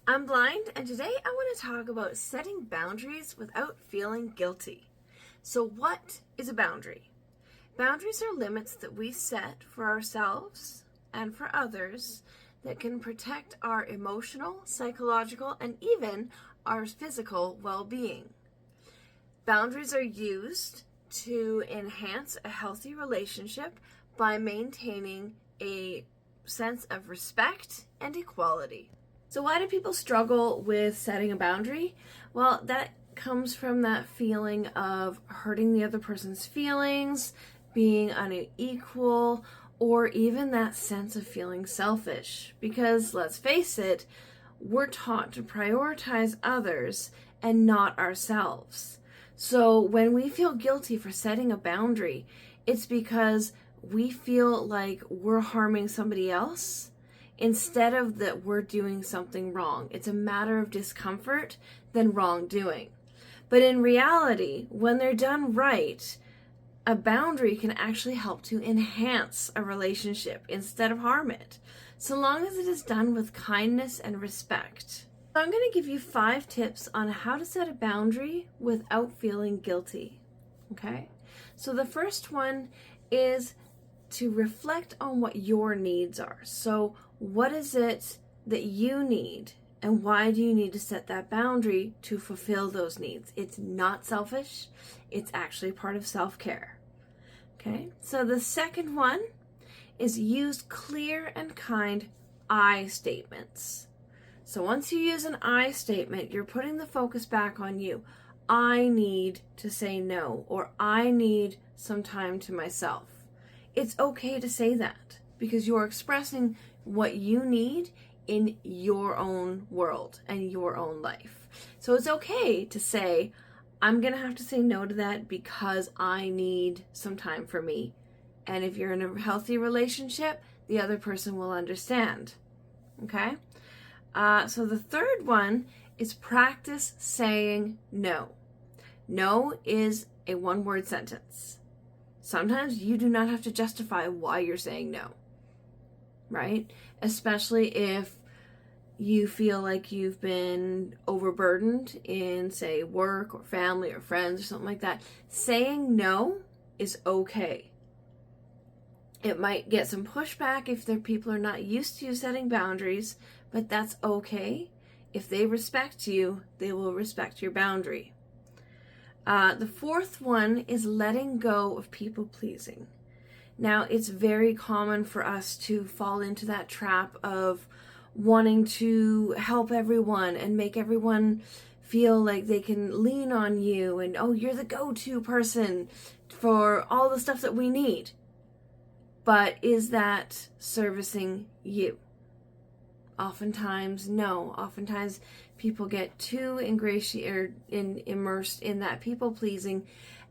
I'm Blind, and today I want to talk about setting boundaries without feeling guilty. So, what is a boundary? Boundaries are limits that we set for ourselves and for others that can protect our emotional, psychological, and even our physical well being. Boundaries are used to enhance a healthy relationship by maintaining a sense of respect and equality. So why do people struggle with setting a boundary? Well, that comes from that feeling of hurting the other person's feelings, being unequal, or even that sense of feeling selfish. Because let's face it, we're taught to prioritize others and not ourselves. So when we feel guilty for setting a boundary, it's because we feel like we're harming somebody else instead of that we're doing something wrong. It's a matter of discomfort than wrongdoing. But in reality, when they're done right, a boundary can actually help to enhance a relationship instead of harm it, so long as it is done with kindness and respect. So I'm going to give you 5 tips on how to set a boundary without feeling guilty. Okay? So the first one is to reflect on what your needs are. So what is it that you need, and why do you need to set that boundary to fulfill those needs? It's not selfish. It's actually part of self-care. Okay? So the second one is use clear and kind I statements. So once you use an I statement, you're putting the focus back on you. I need to say no, or I need some time to myself. It's okay to say that because you're expressing what you need in your own world and your own life. So it's okay to say, I'm going to have to say no to that because I need some time for me. And if you're in a healthy relationship, the other person will understand. Okay? So the third one is practice saying no. No is a one-word sentence. Sometimes you do not have to justify why you're saying no, right? Especially if you feel like you've been overburdened in, say, work or family or friends or something like that. Saying no is okay. It might get some pushback if their people are not used to you setting boundaries, but that's okay. If they respect you, they will respect your boundary. The fourth one is letting go of people pleasing. Now, it's very common for us to fall into that trap of wanting to help everyone and make everyone feel like they can lean on you and, oh, you're the go-to person for all the stuff that we need. But is that servicing you? Oftentimes, no. Oftentimes, people get too immersed in that people-pleasing,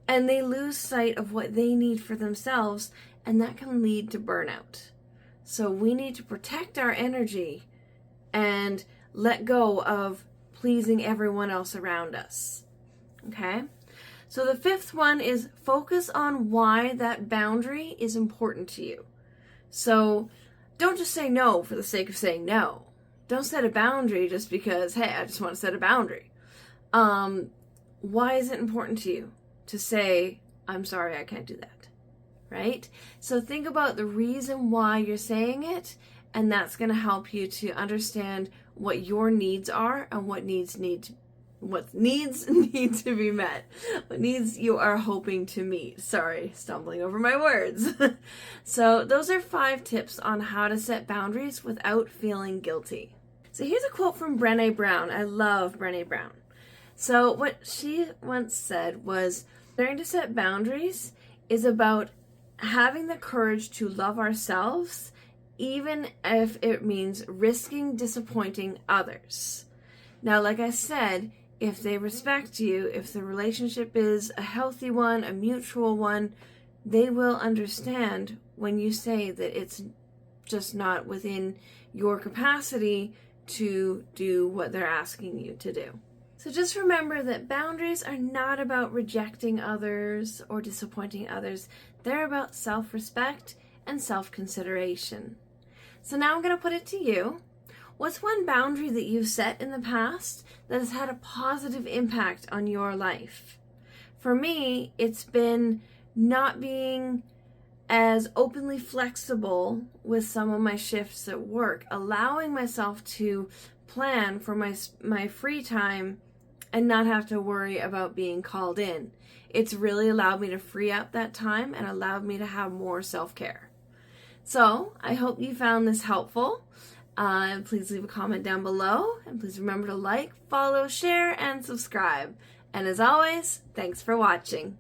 and they lose sight of what they need for themselves, and that can lead to burnout. So we need to protect our energy and let go of pleasing everyone else around us. Okay? So the fifth one is focus on why that boundary is important to you. So don't just say no for the sake of saying no. Don't set a boundary just because, hey, I just want to set a boundary. Why is it important to you to say, I'm sorry, I can't do that, right? So think about the reason why you're saying it, and that's going to help you to understand what your needs are and what needs need to be met, what needs you are hoping to meet. Sorry, stumbling over my words. So those are 5 tips on how to set boundaries without feeling guilty. So here's a quote from Brené Brown. I love Brené Brown. So what she once said was, learning to set boundaries is about having the courage to love ourselves, even if it means risking disappointing others. Now, like I said, if they respect you, if the relationship is a healthy one, a mutual one, they will understand when you say that it's just not within your capacity to do what they're asking you to do. So just remember that boundaries are not about rejecting others or disappointing others. They're about self-respect and self-consideration. So now I'm going to put it to you. What's one boundary that you've set in the past that has had a positive impact on your life? For me, it's been not being as openly flexible with some of my shifts at work, allowing myself to plan for my free time and not have to worry about being called in. It's really allowed me to free up that time and allowed me to have more self-care. So I hope you found this helpful. Please leave a comment down below, and please remember to like, follow, share, and subscribe. And as always, thanks for watching.